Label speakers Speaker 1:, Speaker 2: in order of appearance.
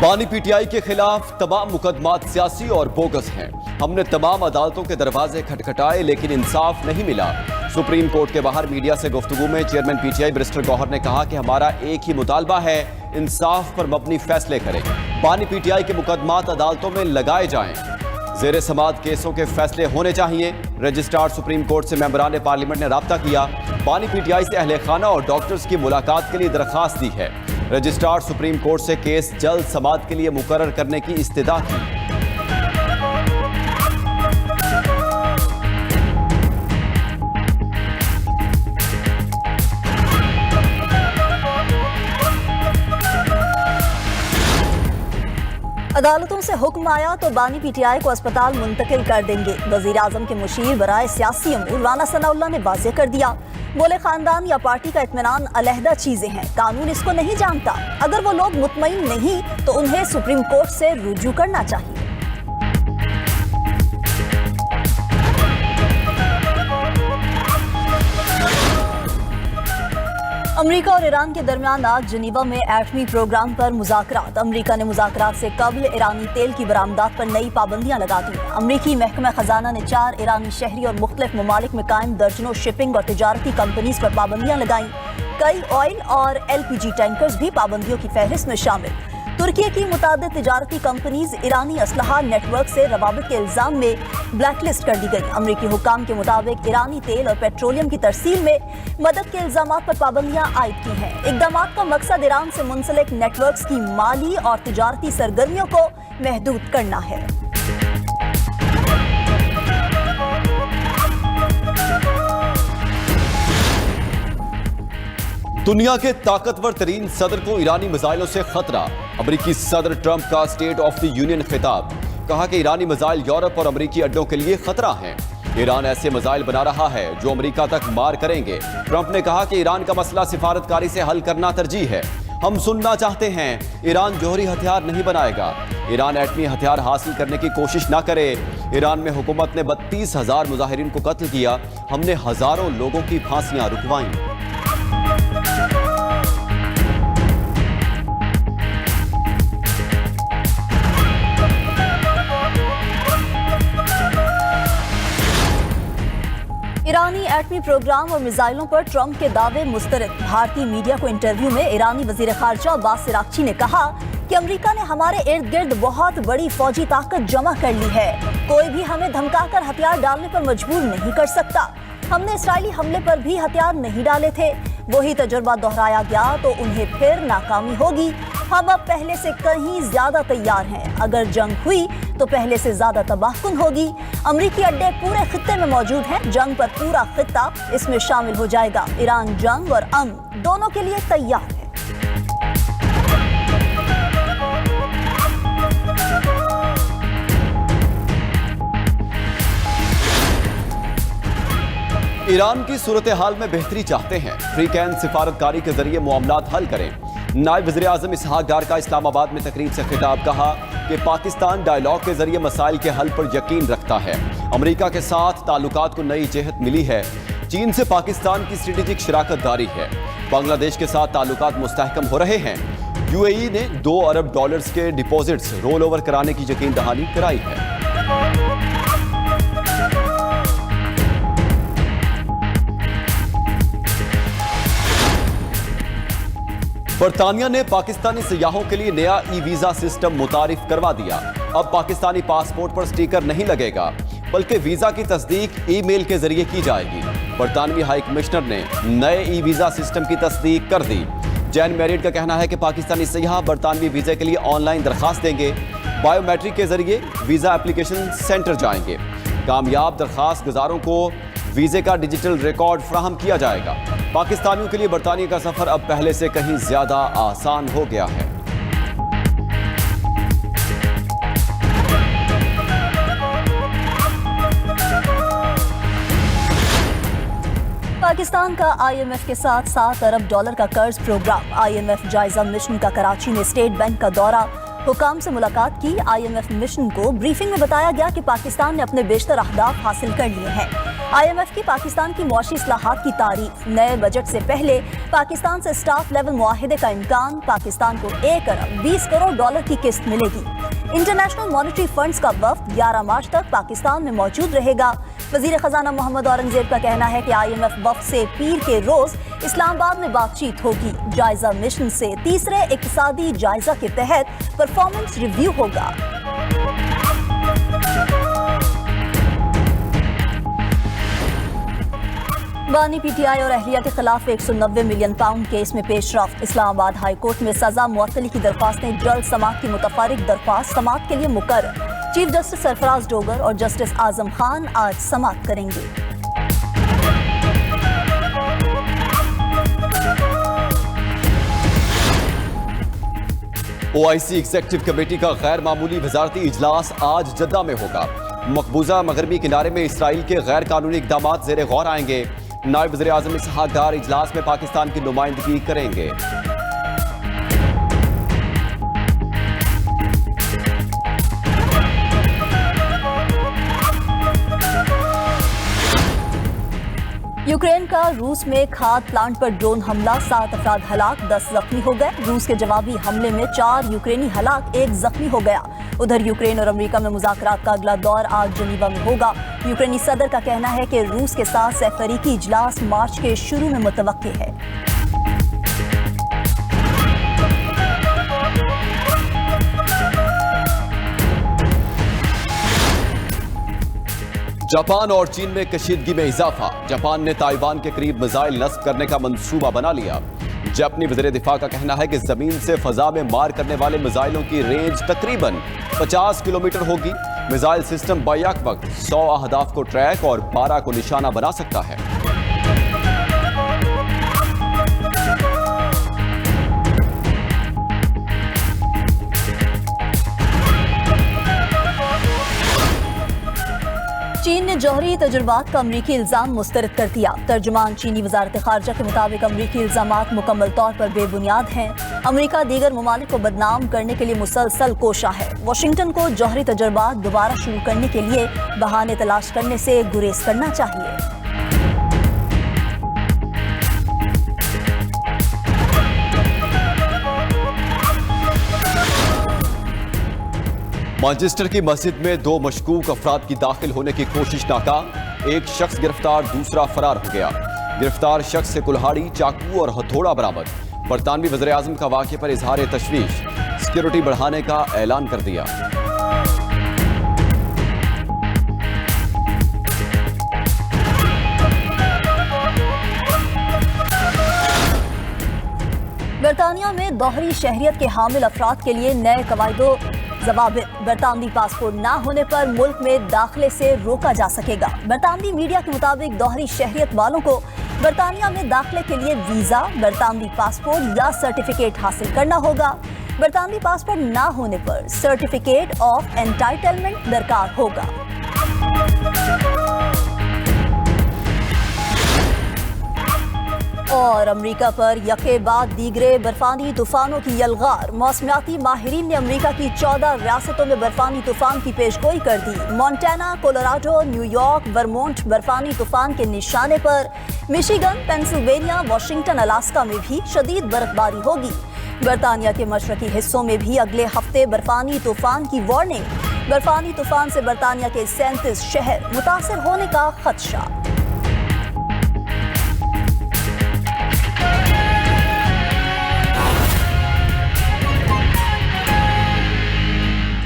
Speaker 1: बानी पीटीआई के खिलाफ तमाम मुकदमात सियासी और बोगस हैं। हमने तमाम अदालतों के दरवाजे खटखटाए लेकिन इंसाफ नहीं मिला। सुप्रीम कोर्ट के बाहर मीडिया से गुफ्तगू में चेयरमैन पीटीआई बैरिस्टर गौहर ने कहा कि हमारा एक ही मुतालबा है, इंसाफ पर मबनी फैसले करें। बानी पीटीआई के मुकदमात अदालतों में लगाए जाएं। जेर समात केसों के फैसले होने चाहिए। रजिस्ट्रार सुप्रीम कोर्ट से मेंबरान पार्लियामेंट ने राब्ता किया। बानी पीटीआई से अहले खाना और डॉक्टर्स की मुलाकात के लिए दरख्वास्त दी है। रजिस्ट्रार सुप्रीम कोर्ट से केस जल्द समात के लिए मुकर्रर करने की इस्तिदा की।
Speaker 2: अदालतों से हुक्म आया तो बानी पीटीआई को अस्पताल मुंतकिल कर देंगे। वजीर आजम के मुशीर बराए सियासी अमूर राना सनाउल्लाह ने वाज़ेह कर दिया। बोले, खानदान या पार्टी का इत्मीनान अलहदा चीजें हैं, कानून इसको नहीं जानता। अगर वो लोग मुतमईन नहीं तो उन्हें सुप्रीम कोर्ट से रुजू करना चाहिए। अमेरिका और ईरान के दरमियान आज जिनीवा में एटमी प्रोग्राम पर मुज़ाकरात। अमेरिका ने मुज़ाकरात से कबल ईरानी तेल की बरामदात पर नई पाबंदियां लगा दी। अमेरिकी महकमा खजाना ने 4 ईरानी शहरी और मुख्तलिफ ममालिक में कायम दर्जनों शिपिंग और तिजारती कंपनीज पर पाबंदियां लगाई। कई ऑयल और LPG टैंकर्स भी पाबंदियों की फहरिस्त में शामिल। तुर्की की मुतादिद तिजारती कंपनीज ईरानी असलहा नेटवर्क से रवाबित के इल्जाम में ब्लैकलिस्ट कर दी गई। अमरीकी हुक्काम के मुताबिक ईरानी तेल और पेट्रोलियम की तरसील में मदद के इल्जामात पर पाबंदियां आयद की हैं। इक़दामात का मकसद ईरान से मुंसलिक नेटवर्क्स की माली और तिजारती सरगर्मियों को महदूद करना है।
Speaker 1: दुनिया के ताकतवर तरीन सदर को ईरानी मिसाइलों से खतरा। अमेरिकी सदर ट्रंप का स्टेट ऑफ द यूनियन खिताब। कहा कि ईरानी मिसाइल यूरोप और अमेरिकी अड्डों के लिए खतरा हैं। ईरान ऐसे मिसाइल बना रहा है जो अमेरिका तक मार करेंगे। ट्रंप ने कहा कि ईरान का मसला सिफारतकारी से हल करना तरजीह है। हम सुनना चाहते हैं, ईरान जौहरी हथियार नहीं बनाएगा। ईरान एटमी हथियार हासिल करने की कोशिश ना करे। ईरान में हुकूमत ने 32,000 मुजाहिरीन को कत्ल किया। हमने हजारों लोगों की फांसियां रुकवाईं।
Speaker 2: ईरानी एटमी प्रोग्राम और मिसाइलों पर ट्रंप के दावे मुस्तरद। भारतीय मीडिया को इंटरव्यू में ईरानी वजीर खारजा अब्बास अरागची ने कहा कि अमेरिका ने हमारे इर्द गिर्द बहुत बड़ी फौजी ताकत जमा कर ली है। कोई भी हमें धमकाकर हथियार डालने पर मजबूर नहीं कर सकता। हमने इस्राएली हमले पर भी हथियार नहीं डाले थे। वही तजुर्बा दोहराया गया तो उन्हें फिर नाकामी होगी। हम अब पहले से कहीं ज्यादा तैयार हैं। अगर जंग हुई तो पहले से ज्यादा तबाहकुन होगी। अमरीकी अड्डे पूरे खित्ते में मौजूद हैं। जंग पर पूरा खित्ता इसमें शामिल हो जाएगा। ईरान जंग और अमन दोनों के लिए तैयार है।
Speaker 1: ईरान की सूरत हाल में बेहतरी चाहते हैं। फ्री कैन सिफारतकारी के जरिए मामलात हल करें। नायब वज़ीर आज़म इसहाक डार का इस्लामाबाद में तकरीब से खिताब। कहा कि पाकिस्तान डायलॉग के जरिए मसाइल के हल पर यकीन रखता है। अमेरिका के साथ ताल्लुकात को नई जेहत मिली है। चीन से पाकिस्तान की स्ट्रेटेजिक शराकत दारी है। बांग्लादेश के साथ ताल्लुकात मुस्तहकम हो रहे हैं। UAE ने $2 अरब के डिपॉजिट्स रोल ओवर कराने की यकीन दहानी कराई है। बरतानिया ने पाकिस्तानी सयाहों के लिए नया वीजा सिस्टम मुतारिफ करवा दिया। अब पाकिस्तानी पासपोर्ट पर स्टिकर नहीं लगेगा बल्कि वीजा की तस्दीक ईमेल के जरिए की जाएगी। बरतानवी हाई कमिश्नर ने नए वीजा सिस्टम की तस्दीक कर दी। जैन मैरिड का कहना है कि पाकिस्तानी सयाह बरतानवी वीजा के लिए ऑनलाइन दरखास्त देंगे। बायोमेट्रिक के जरिए वीजा एप्लीकेशन सेंटर जाएंगे। कामयाब दरखास्त गुजारों को वीजे का डिजिटल रिकॉर्ड फ्राहम किया जाएगा। पाकिस्तानियों के लिए बरतानिया का सफर अब पहले से कहीं ज्यादा आसान हो गया है।
Speaker 2: पाकिस्तान का IMF के साथ $7 अरब का कर्ज प्रोग्राम। IMF जायजा मिशन का कराची में स्टेट बैंक का दौरा। हुकाम से मुलाकात की। IMF मिशन को ब्रीफिंग में बताया गया कि पाकिस्तान ने अपने बेशतर अहदाफ हासिल कर लिए हैं। IMF की पाकिस्तान की मौशी इस्लाहात की तारीफ। नए बजट से पहले पाकिस्तान से स्टाफ लेवल मुआहिदे का इम्कान। पाकिस्तान को 1 अरब 20 करोड़ डॉलर की किस्त मिलेगी। इंटरनेशनल मॉनेटरी फंड्स का वफ्द 11 मार्च तक पाकिस्तान में मौजूद रहेगा। वजीर खजाना मोहम्मद औरंगजेब का कहना है कि IMF वफ्द से पीर के रोज इस्लामाबाद में बातचीत होगी। जायजा मिशन से तीसरे इक्तिसादी जायजा के तहत परफॉर्मेंस रिव्यू होगा। बानी PTI और अहलिया के खिलाफ 190 मिलियन पाउंड केस में पेशरफ्त। इस्लामाबाद हाई कोर्ट में सजा मुअत्तली की दरख्वास्तें जल्द समाअत की मुतफारिक दरख्वास्त समाअत के लिए मुकर्रर। चीफ जस्टिस सरफराज डोगर और जस्टिस आजम खान आज समाअत करेंगे।
Speaker 1: OIC एग्जीक्यूटिव कमेटी का गैर मामूली वजारती इजलास आज जद्दा में होगा। मकबूजा मगरबी किनारे में इसराइल के गैर कानूनी इकदाम ज़ेरे गौर आएंगे। नायब वज़ीर आज़म इसहाक डार इजलास में पाकिस्तान की नुमाइंदगी करेंगे।
Speaker 2: यूक्रेन का रूस में खाद प्लांट पर ड्रोन हमला, 7 अफराद हलाक, 10 जख्मी हो गए। रूस के जवाबी हमले में 4 यूक्रेनी हलाक, 1 जख्मी हो गया। उधर यूक्रेन और अमेरिका में मुज़ाकरात का अगला दौर आज जनीवा में होगा। यूक्रेनी सदर का कहना है कि रूस के साथ सहफरीकी इजलास मार्च के शुरू में मुतवक्किल है।
Speaker 1: जापान और चीन में कशीदगी में इजाफा। जापान ने ताइवान के करीब मिसाइल नस्ब करने का मंसूबा बना लिया। जापानी वज़ीर दिफा का कहना है कि जमीन से फजा में मार करने वाले मिसाइलों की रेंज तकरीबन 50 किलोमीटर होगी। मिसाइल सिस्टम बैक वक्त 100 अहदाफ को ट्रैक और 12 को निशाना बना सकता है।
Speaker 2: चीन ने जौहरी तजुर्बात का अमरीकी इल्जाम मुस्तरद कर दिया। तर्जुमान चीनी वजारत खारजा के मुताबिक अमरीकी इल्जामात मुकम्मल तौर पर बेबुनियाद हैं। अमरीका दीगर ममालिक को बदनाम करने के लिए मुसलसल कोशा है। वाशिंगटन को जौहरी तजुर्बात दोबारा शुरू करने के लिए बहाने तलाश करने से गुरेज करना चाहिए।
Speaker 1: मैनचेस्टर की मस्जिद में 2 मशकूक अफराद की दाखिल होने की कोशिश नाकाम। एक शख्स गिरफ्तार, दूसरा फरार हो गया। गिरफ्तार शख्स से कुल्हाड़ी, चाकू और हथौड़ा बरामद। बरतानवी वज़ीर आज़म का वाक़े पर इजहार तशवीश, सिक्योरिटी बढ़ाने का ऐलान कर दिया।
Speaker 2: बरतानिया में दोहरी शहरियत के हामिल अफराद के लिए नए कवायदो जवाबित। बरतानवी पासपोर्ट ना होने पर मुल्क में दाखिले से रोका जा सकेगा। बरतानवी मीडिया के मुताबिक दोहरी शहरियत वालों को बरतानिया में दाखिले के लिए वीजा, बरतानवी पासपोर्ट या सर्टिफिकेट हासिल करना होगा। बरतानवी पासपोर्ट ना होने पर सर्टिफिकेट ऑफ एंटाइटलमेंट दरकार होगा। और अमेरिका पर यके बाद दीगरे बर्फानी तूफानों की यलगार। मौसमियाती माहिरीन ने अमेरिका की 14 रियासतों में बर्फानी तूफान की पेशगोई कर दी। मोंटाना, कोलोराडो, न्यूयॉर्क, वर्मोंट बर्फानी तूफान के निशाने पर। मिशिगन, पेंसिल्वेनिया, वाशिंगटन, अलास्का में भी शदीद बर्फबारी होगी। बरतानिया के मशरकी हिस्सों में भी अगले हफ्ते बर्फानी तूफान की वार्निंग। बर्फानी तूफान से बरतानिया के 37 शहर मुतासिर होने का खदशा।